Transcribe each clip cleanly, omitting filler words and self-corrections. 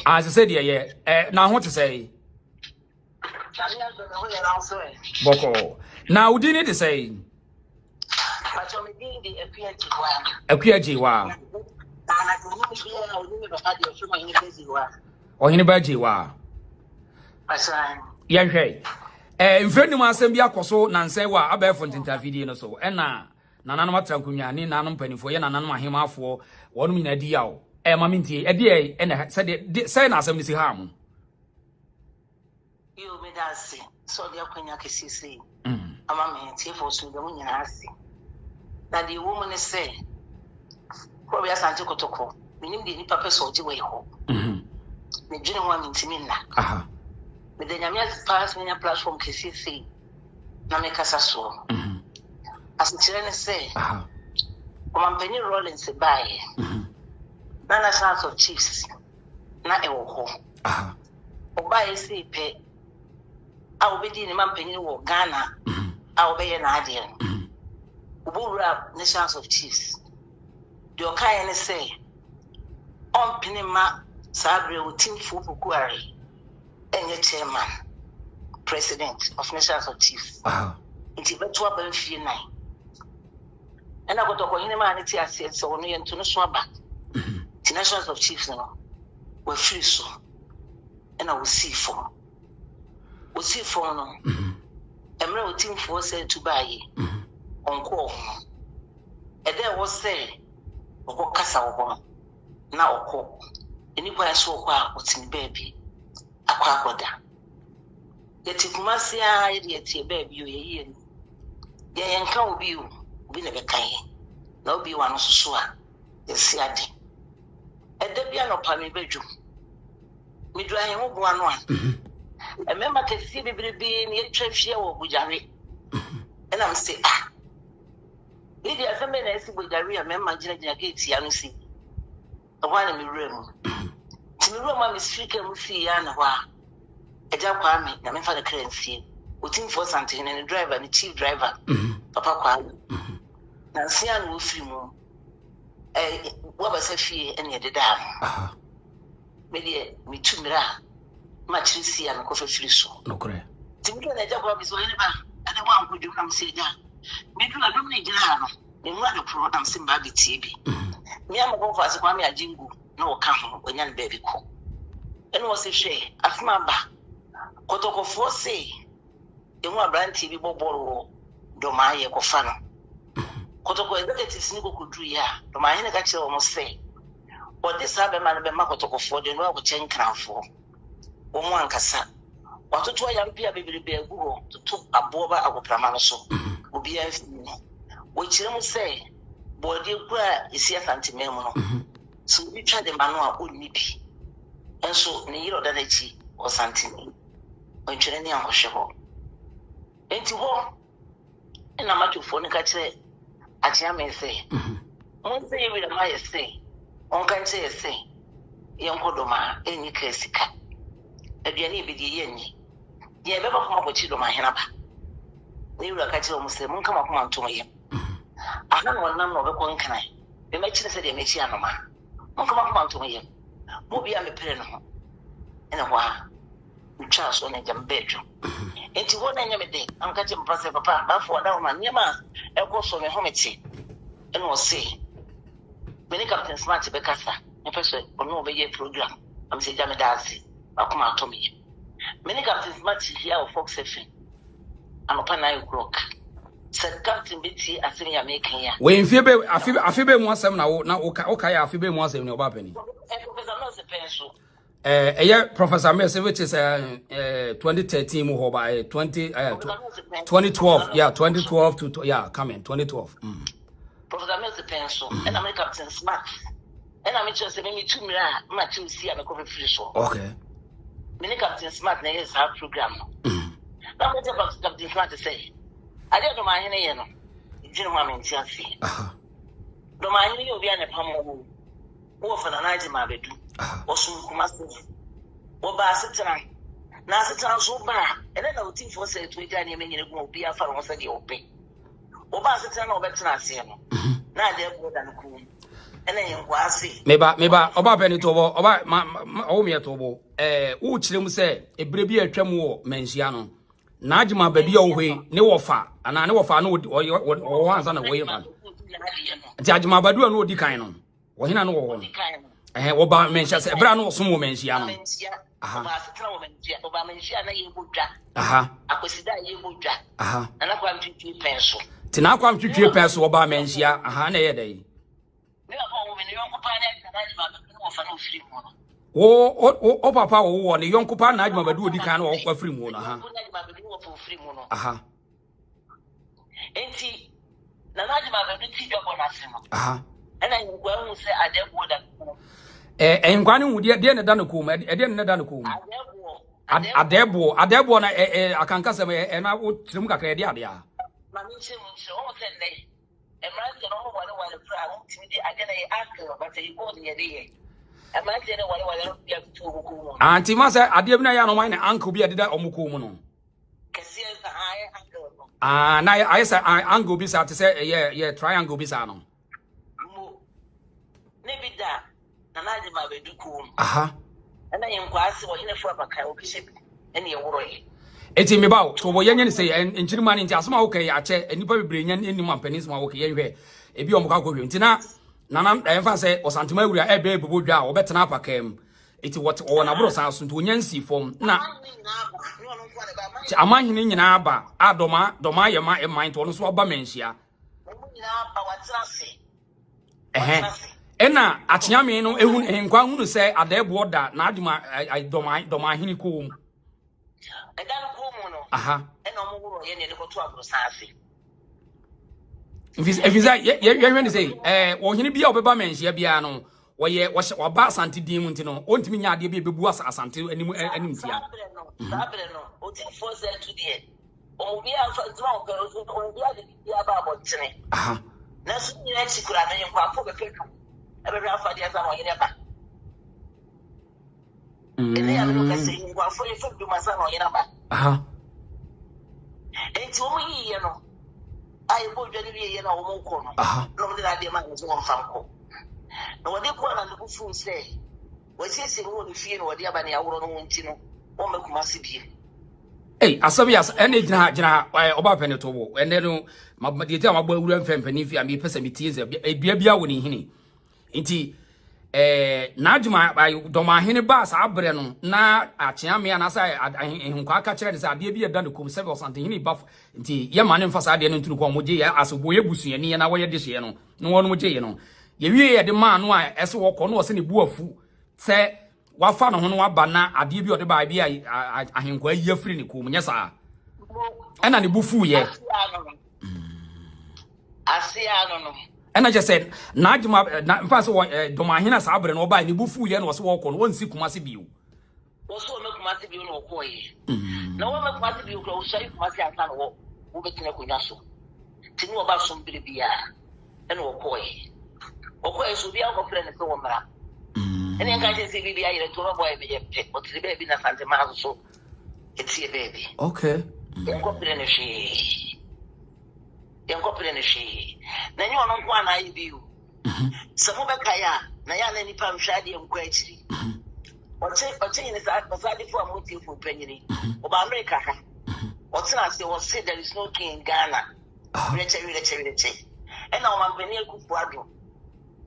As I said, yeah. Now what to say? Boko. Now didn't it say? Akuya Jiwa. Or anybody Jiwa. Yeah, hey. Mfreni mwasem bia koso nanse wa abefo ntintafidi no so na nananum atrankunya ni nanum panifo ye nananum ahemafo wonum nyina di yawo mamintie ede na say na asem si ha mu yo me dance so dia kwanya kesisi ama me tie fo so dem nyina ase na di woman say ko bia santi kotoko minim di ni papa so ji we ho me dwene ho amintimi na aha me de nyamia pass me platform kesisi na me kasa so asitire ne say aha Company Rollins bae na National of Chiefs na ewo ho aha obae si pe a obedi ni mampanyini wo Ghana a obeye na ade ubura National of Chiefs de okai ne say on pinima sabre utimfu fukuare enye chairman president of National of Chiefs aha nti beto aba mfie nine ena kotoko hine ma ne ti ase so ono ye nto no so aba National of Chiefs no we free so ena we see for no emre otimfo say to buy onko ede wo say okokasa wo na okọ enipa so okọ otimi baby akwa akoda yeti kumasi a yeti baby o ye ye nka obi o bi na bekan na obi wa no so a yesi ade ede bia no pa me bedwu midru ahe ho bo ano a emema kesi bibiribi ni etwafia wo bujare ena me say idi afeme na esi bujare a mema gina gate ya no si awana mi rem timiru ma mi speaker mu si ya na wa eja kwa me na me fa the currency utim for something and the driver the chief driver papa kwa na sia no free mu wo ba sa fie ene de da aha me de mi tumira ma chirisi ya ko fa free so no kore timiru na eja kwa bi so ene ba ene wa nkodu na mse eja me du na dum ne gina no me mu na program simba bi tie bi me am go fa se kwa me ajingu na wo ka ho onya ne baby ko ene wo se hwe afima ba kotoko fo se emu abranti bi boboro do maaye ko fa no kotoko executives ni ko kudru ya do maaye ne ka kire o mo se o de sabe ma no be ma kotoko fo de no ko chen kranfo o mo ankasa watoto ya mpia bebirebe agu ho toto abo ba agoprama no so obi afi ni wo kire mu se body kura isi asantime mu no so bi twa de ma no a onni bi enso ne yiro da na chi o santime o twere ni anhwehwe ho enti ho ina matufo ne ka kire achia me se mon se yi da ma ye se on kan se se yen kodoma enyi kasika aduane bi de yenyi ye be ba kuma ko chi do ma hena ba ne yiro ka kire mo se mon kama kuma nto ye aha no nam no be ko nkana be ma kire se de me chi anoma mon kama kuma nto ye mo bia me pere no ho ena ho a twa so na jambejo enti wo na nyame de anka che mpase papa ba fo da ma nyama e ko so me hometi ena o se beni captain smart be kasa e peso ono be ye program am se jame dazi ba kuma atomi meni captain smart here of Fox FM anopa 9 o'clock se captain beti asemi ya mekan ya we mfie be afi be mu asem na wo ka ya afi be mu asem ne oba pani professor no se penso Professor Mercy, which is 2013 mu by 2012, yeah, 2012 to coming 2012. Professor Mercy penso and I'm Captain Smart and I'm just me 2 million ma to see am ko free so okay me Captain Smart na yes our program na me tell Captain Smart to say I don't know my hene ye no jinu ma me ntia se do ma hene ye obi ane pamo wo fa na naji ma bedu osu kumase wo ba setena na setena so ba ene na uti fo se to ja ne menyere gu obi afa ro se de ope wo ba setena na obetena ase no na de bo da nku and then was meba oba peni tobo oba o me tobo wo kirem se ebre bi atwam wo manhia no na agima badu o hwe ne wofa ana ne wofa no wo ansa na wo yema ti agima badu no odi kan no wo hina no wo wo ba manhia se ebra no so mo manhia no aha ba setra wo manhia oba manhia na ye bodwa aha akosida ye bodwa aha ana kwa mtwitwi penso ti na kwa mtwitwi penso wo ba manhia aha na ye dai o papa wo ne yonko pa na adwuma badu odi kan no wo afiri mu no ha aha enti na adwuma badu ti dwabo na se no aha ana ngwa hu se adebo da ngwa ne hu de ne da no kom de ne da no kom adebo na akanka se na wo tirim kakra de ade a ma mi se mu se o se nei emergency no wale pra o timi de ade na ye akro but e go de ye emergency no wale no bia to hukumu anti ma se ade bi na ya no wan na uncle bi ade da omuko mu no kesi sa aye akro na I say angle bi sa te se ye triangle bi sa no mo ne bi da na naje ma be duku aha ana yin kwasi wo ine fu abaka o bi se ene ye woro ye eti me bawo so bo yenye ne say enchirima ne nti asoma wo kai ache enipa bebre nya enim ampanis ma wo kai yehwe ebi omka kohwe nti na emfa say osantema awura ebe bobodwa a obetena apakam eti what o na bro san so nti onyansi fom na amahini nyina aba doma yema mind to no so oba menhia ena achiame no ehun enkwa hunu say adebo oda na aduma doma hini ko aha ena omuguro ye ne ko to agro safi Efiza ye say wo hini bia obeba menhia bia no wo ba asante din mu ntino ontimi nya ade bia bebu asante anim tia sabre no o ti force to the o bia fa zwa o bia de bia ba botene aha na so ni na chikura na yenkwa afo be fetu ebe bia fa dia za mo yene ba ene ya no ka se yenkwa afo ye fetu ma sa no yene ba aha enti o yi ye no ai bo dwani bi ye na o mo ko no aha no mo de na de ma nso mo fa ko no wo de ko na de ku fu se wo sisi mo ni fie no wo de aba ne aworo no nti no wo me kuma se bie asabias ene gina oba pene to wo ene no de ti amabo awura mfempani fi ami pesa mitize bia wo ni hini nti na adwuma doma hene ba sa abre no na achia me na sa ehunkwa aka kire de sa ade bi eda no kom service ante hene ba nti ye ma ne mfa sa ade no ntunu ko moje ye asobo ye busuani ye na wo ye de hye no no won moje ye no ye wie ye de ma no a ese wo ko no wo se ne bu afu se wafa no ho no waba na ade bi ode ba bi ahenkwa ye afiri ne kom nya sa ena ne bufu ye asia no ena je say na adwuma na mfa so doma hena sa abre no ba ne bufu ye no wo se wo ko no wonsi kuma se biu wo so me kuma se biu no ko ye na wo me kuma se biu ko wo sai kuma se asa no wo betina ko nya so tini wo ba so mbere bia ena wo ko ye so bia ko frene so wo mra ene nka je se bia ye to ba boy be ye o tiri be na sante ma so etie baby okay ko frene shi na nyi ono kwa na yibiu se mo be kaya na ya na nipa mhwade nkwa akiri oche ni sa di fu amoti fu penyini oba America ha otina say was say there is no king in Ghana reche ena o mampeni ekufu ado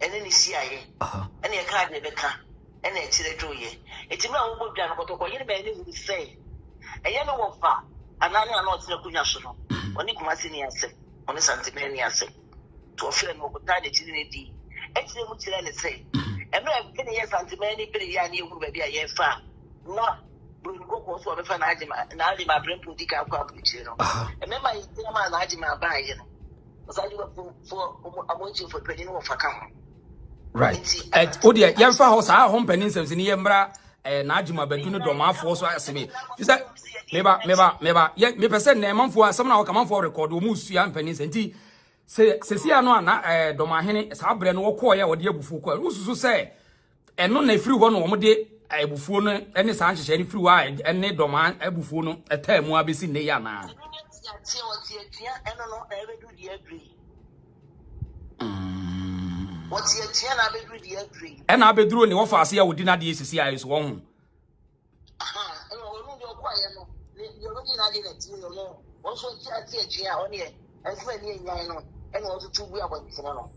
ene ni siaye ene ka de beka ene ekire doye etimra wo bodwa no kotoko yiri be ni wu say eye no wo fa anani ana otina kunya so no oni kuma sini ase oni santimeni ase to ofre no ko tade chiri ne di ekire mu chire ne say emra kene ye santimeni bere ya ni ehuru ba bia ye fa na burugo ko so be fa na ajima brempo di ka kwa buchire no emema yitina ma na ajima ba ye no osadi for amochi for pedin wo fa ka right odia yemfa ho sa ho mpanin semsi ni yemra na ajima badu no domafo so aseme fisa meba ye me pese na manfo asem na wo ka manfo record o mu sua mpanin senti se sia no na domahene sa abre no wo koye wo de abufu ko ususu se eno na firi ho no wo de abufu no ene sa anhyehyɛ ni firi wa ene doma abufu no etamu abesi ne ya na What ye tiana be do the agree. And I be drew ni wo fa ase ya wodi na de esisi ayi so won. Aha, and no do kwa ye no. You no na de na ti no. Also ti on here. And so any nyan no. And also to we about this no.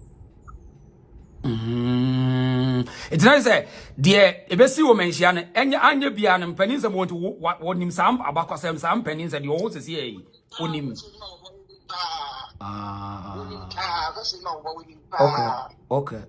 It's nice say de ebesi wo menhia no enya anya bia no mpanin se mo wonim sam abakwasem sam mpanin se de wo sesi yi onim. Okay.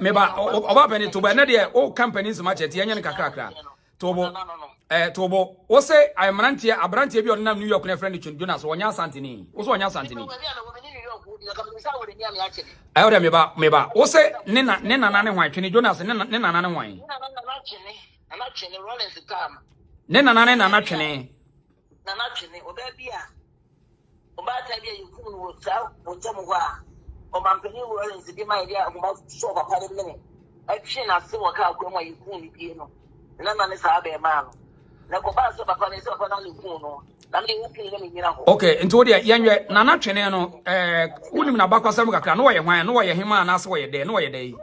Meba oba beni to be na de o companies match eti anya kakrakra tobo wo say amrantie abrantie bi onam New York na friend Jonas wonya santini wo so wonya santini ayore meba wo say ne na ne hwan twene Jonas ne na ne hwan ne na twene oba bia oba ta bia yikun wo sa wo jamu wa o mampeni wo Rollins bi ma dia o ma so papa de ne atwe na se wo ka akwa yikun ni bie no na ne sa be ma no na ko ba so papa ne so papa na yikun no na me wukun ne me nyina ho okay nti wo de yanwe na twene no unim na bakwasam kakra no wo ye hwan no wo ye hema na se wo ye de no wo ye de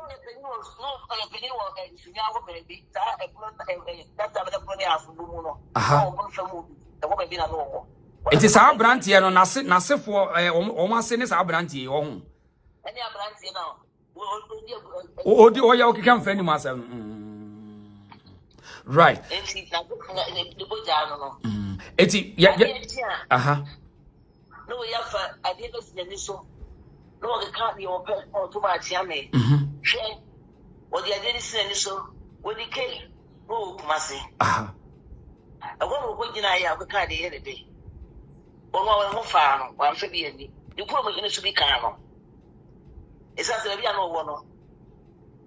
It is our brand here no nase for o ma se ne sa brand here wo hu any brand here now odi o ya o kika mfa ni ma asem right eti ya aha no ya fa ade no sinani so no ga ka bi o pe o to ma ti ame hwe o di ade ni sinani so o di ke no kuma se aha agora ko gina ya ko ka de yere de o mo fa no wa fa bi ani di ko mo gina so bi kan no esa se bi ano wo no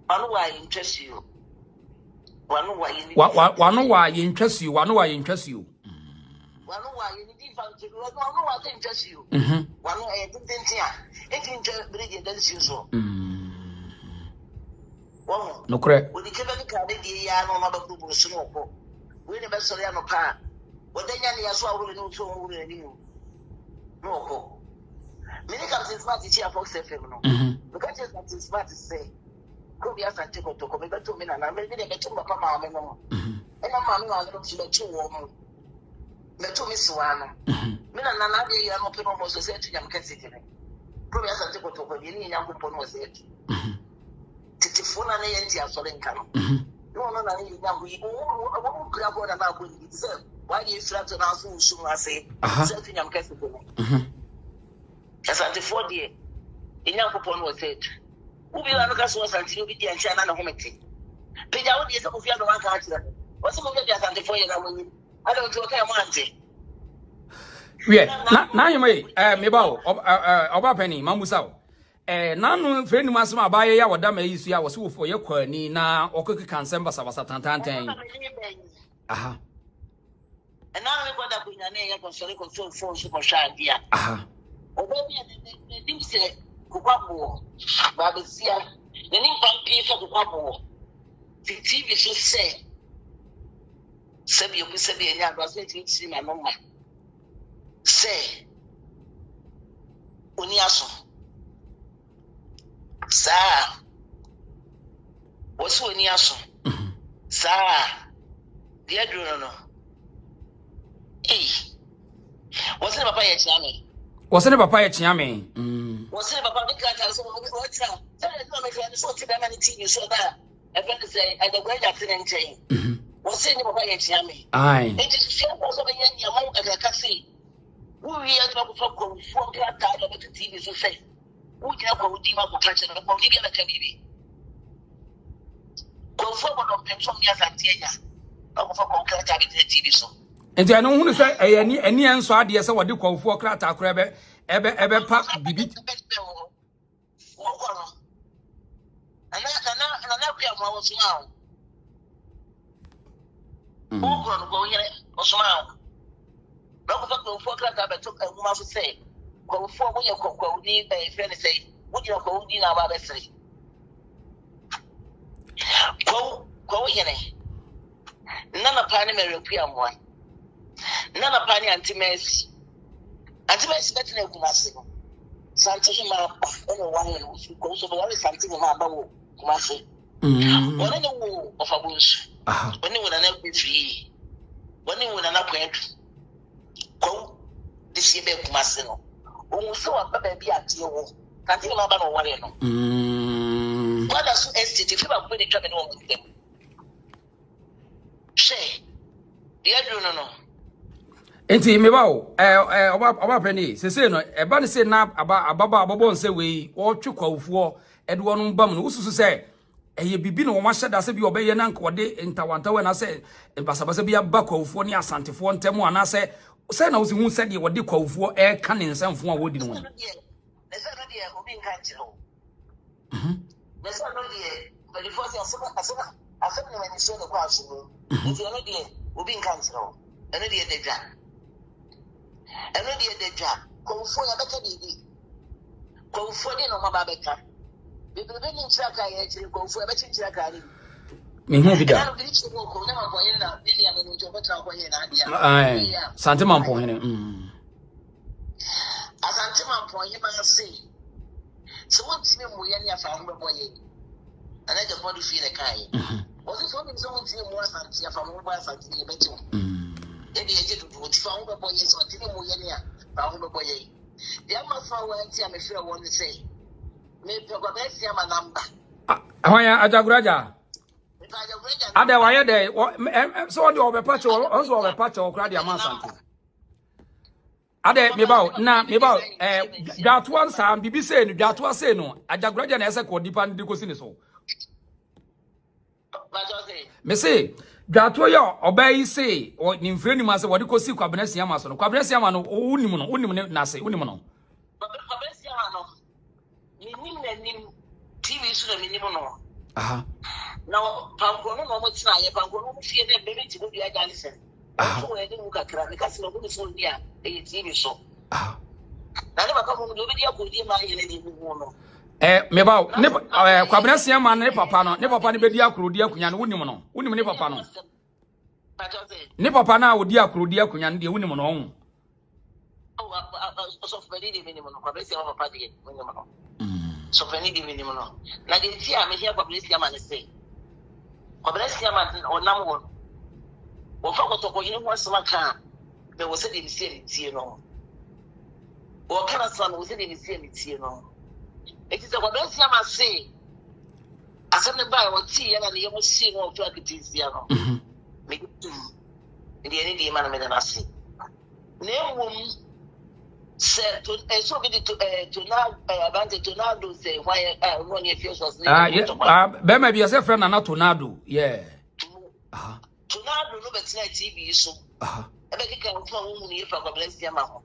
anu wa interest you wanu wa yin wanu wa interest you wanu wa interest you wanu wa yin di fa ti wanu wa interest you wanu tintin a eti interest bridge interest you so wo no correct wo di ke be ka de di ya no ma ba ku bu so no ko we ne be so ya no pa wo de nya ne ya so a wo ne so wo ne ni no ko mini kam se smart chi a Fox FM no because it's smart say ko bi asante ko to ko be to me na me de be to papa ma me no e na ma me wa no ti be to wo mo me to me swa no me na de ya no pe no mo so se tu nyam kase ti ne ko bi asante ko to ko bi ni nyam ko no se ti titi fona ne yenti asore nka no no na ni nyam ko yi o kura ko na ma ko ni se wa ye flat na so usu ma se se tu nyam kase ti ne asante for die nyam ko no se ti ubi la nuka so santi ubi dia ncha na hometi peja odi ese kofia no wanka achira wasi mo bia santi foye na munyi ada otu oka mo ante we na yemai meba oba pani mamusa nanu freni masema abaye ya wada ma yisu ya wasi wofo ye kwani na okeke kansem basa tantantan aha na me goda kunya ne ya konsole ko so ko shadia aha obebi ne dimse kukwabo babesia nani pampi fa kukwabo TV so say sabi obi sabi enya do so ti ma no ma say oni aso sa wosu oni aso sa dia duro no wosu papa ye chiame wose ne papa ye chiame wose papa de kata so wo cha tell no me friend so ti be many TV so that e friend say I the great accident chain wose ne papa ye chiame ai it is so so be yan ya mo e ka say wo wi ya ba ko fa ko fo kata da be TV so say wo jina ko di ma ko ka che no ko di na ka bibi ko fo mo no pension ya sa tie ya ko fa ko kata be TV so enti anu hunu se ani enso ade se wode kwofo krata akora ebe pa bibi ana kuya mo wo suma o ko no go yere o suma o ko fa kwofo krata be to ma so se for when you go deep by friend say, would you go in our best? Go here. None of Panama European one. None of Pani Antimes. Antimes better than Kumasi. Something about one who goes over something about Kumasi. One in the war of a bush. When you would an empty tree. When you would an appointment. Go this year, Kumasi. When saw a baby at you, can't about one. What does estate if you are putting trouble with them? Say, the other no. Enti me ba o oba pani se no e ba ne se na ababa ababo nse we o twekwafuo e de wono bam no ususu se eye bibi no wo ma hyeda se bi obeye na nka wode ntawanta we na se basabasa bi aba kwafuo ne asantefo ntemu ana se na wo se hu se de wode kwafuo e ka ne nsamfo a wodi no ne se no de obi nka nchiro ne se no de but the first asema ne so no kwa so nti no de obi nka nchiro ene de dedwa ene de dedwa kwafuo ya beka bibi kwafuo de no ma ba beka bibi ni nchira ka ya chiri kwafuo ya beka nchira ka ni me hu bi da Sante mampo hene asante mampo hene ma se so what me mo ya ni afa ho boye ana je body feel the kai o so me so what me mo asante afa ho boye asante ye beto e bi eje do ti fa ho boye so ti mo ya ni afa ho boye ya ma fa wa ti am fe won say me pe go be si am number ahwan ajaguraja Ada waye de so de obepache so obepache okra de amasante Ada me ba dwatu ansa bibi se no dwatu ase no ajaguraja na ese ko dipa ndi kosi ne so me se dwatu yo obai se ni mfre ni ma se wodi kosi kwabena sia ma so no kwabena sia ma no unim ne na se unim no kwabena sia ma no nim TV so na nim no aha Now, Pankono no much na ye Pankono no fie dem baby to go dia Galison. So we dey muka kra me kasi no go so dia e TV so. Na le baka mo do be dia ko di ma ye ne ni no. Me ba ne kwabena sia ma ne papa no ne papa ne be dia akro dia kunya no wonim ne papa no. Ne papa na wo dia akro dia kunya no de wonim no ho. So for di minimum no kwabena sia papa di wonim no. So for di minimum no. Na de ti a me hia kwabena sia ma ne say. Kwabresia man onam won wo fa kotoko yin ho asema ka be wo se de misie mitie no wo kana san wo se de misie mitie no eti se kwabresia man se asem ne ba wo ti ya na ne yemo si no to akitisia no me ndi eni di man me na se ne wom se to so be to now abante to now do say why run your features be ma bi say friend na tornado yeah tornado no betina TV so e be kika nfa wo mu ni fa kwa bless ya ma ho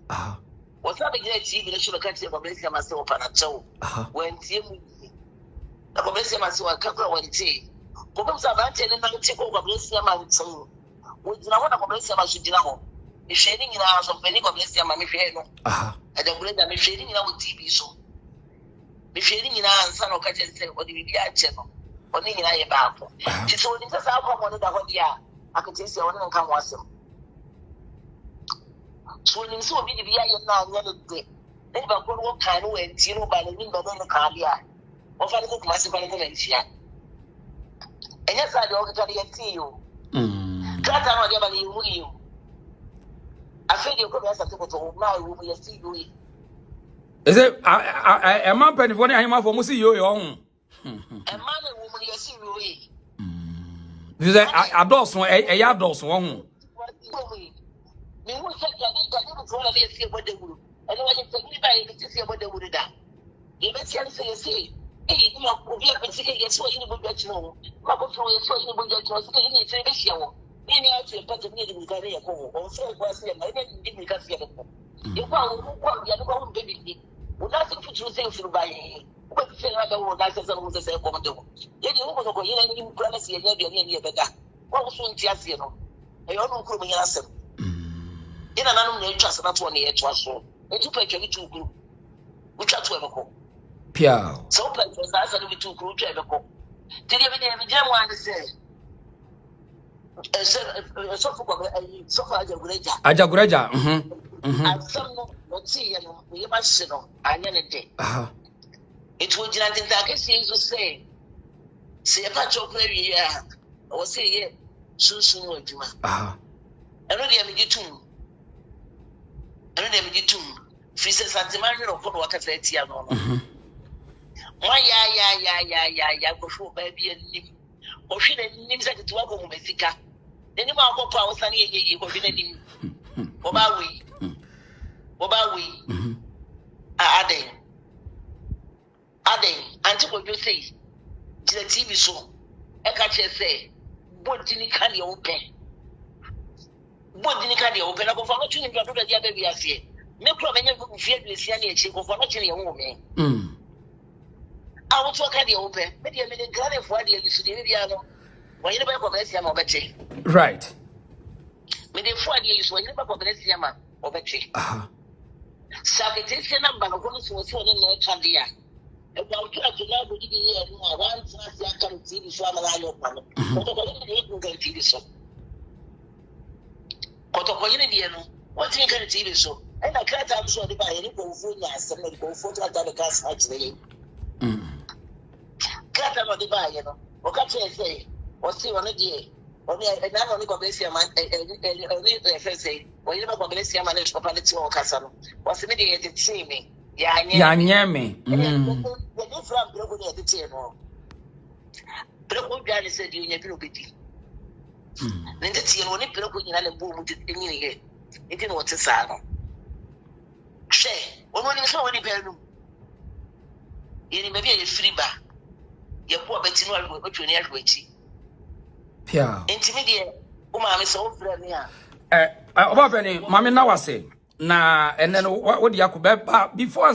wo sa be gina TV le so be ka ti kwa bless ya ma se wo pa na chew wantie mu kwa bless ya ma se wa ka kwa wantie ko be sa ba te ne na ti kwa bless ya ma nchew wo dina wo na kwa bless ya ma so dina ho Misheni ngina so peni kwa bless ya ma mihwe no ajagurenda misheni ngina wo TV so misheni ngina ansa no ka chense odi bibi a che no oni ngina ye ba ko ti so ni sasa akwa mo da ho dia akatisi ya woni nka ho asem so ni so bi bibi ya ye na anya no de e ba ko wo kan no en ti no ba ni ba no ka bia o fa ni ko kuma se fa ni ko mentia enya sa de o ka de ti yo kata no de ba ni mu yo afedi ko be asa to to ma wo ye si yo yi is it a man penny for any man for musi yo yo hu e man e wo ye si yo yi is it adults e ya adults wo hu me wo se ka ni ko la le si bode wuru ene wa ye ni ba ye ti si bode wuru da ye be ti se se ni ma ko bi ko ti ye so ni bo bi no ma ko so ye so ni bo bi no so ni ti be si yawo ni a ti pa ti ni ni ka re ya ko o so ko asi ma ni ni ka si ya ko e kwa ko ya ko ko baby ni o da ti futu se furu ba ye ko ti se na da wo da se se mo se ko mo de ko ye di wo ko ye ni ku na si ye ya ni ye be da ko so nti asi no e yo no ko mo ya asem ina nanu na etwa se na to na ye etwa so etu pɛtwa bi tu kuru utwa to ebeko pia so pɛtwa saa sa no bi tu kuru utwa ebeko ti de bi de bi gyina mu ade sɛ so for so far Ajagureja asam no oti ye no ye ma hye no anya ne de it wo gyina tinta ka sie so sɛ se ye pa chokra wi ya o sɛ ye sunsun no adwuma ɛno de me gitum fi sɛ santiman no ko no wakasa atia no no wa ya go fo ba bi anim o hwe na nim sɛ tetewa ko mu mesika eni ma akɔpɔ a wosane ye ko hwe na nim wo ba wi aden anti ko jo sei jira TV so e ka che sɛ bodi ni ka de wo pɛ na ko fa no tuni ndo do dia ba wi asie me kro menye fie blesia na echi ko fa no tuni ye wo me awo to ka de wo pɛ me de me de grane fo ade yi so de bia no wo yene ba ko besia ma obete right me de fo ade yi so wo yene ba ko besia ma obete sabetesia na ba no ko so so ne na ka de ya e ba o tura to na bo di ye no a wan tra sia ka TV so ama la yo pa no ko ko ne ko ga TV so ko to ko yene de no what tin ka TV so e na ka ta so de ba ye ni ko fu nya asem na ko fu tra ta de ka sa chire kata no de ba ye no o ka che say o si one de o ni e na no ni ko be sia man e fe say o yele ba ko be sia man e papa le ti o kasa no o si me de ye de ti me ya nye me the different people de ti no preko bia ni se di nya bi no be di ne de ti no ni preko nyina le bo mu de nyine ye e ti no ti sa no she o ni so ni pe no yeni me bi ye free ba ye po abeti no alwo otwani alwo echi pia intimidate o ma me so frɛ me oba beni mami na wase na ene no wo dia ko before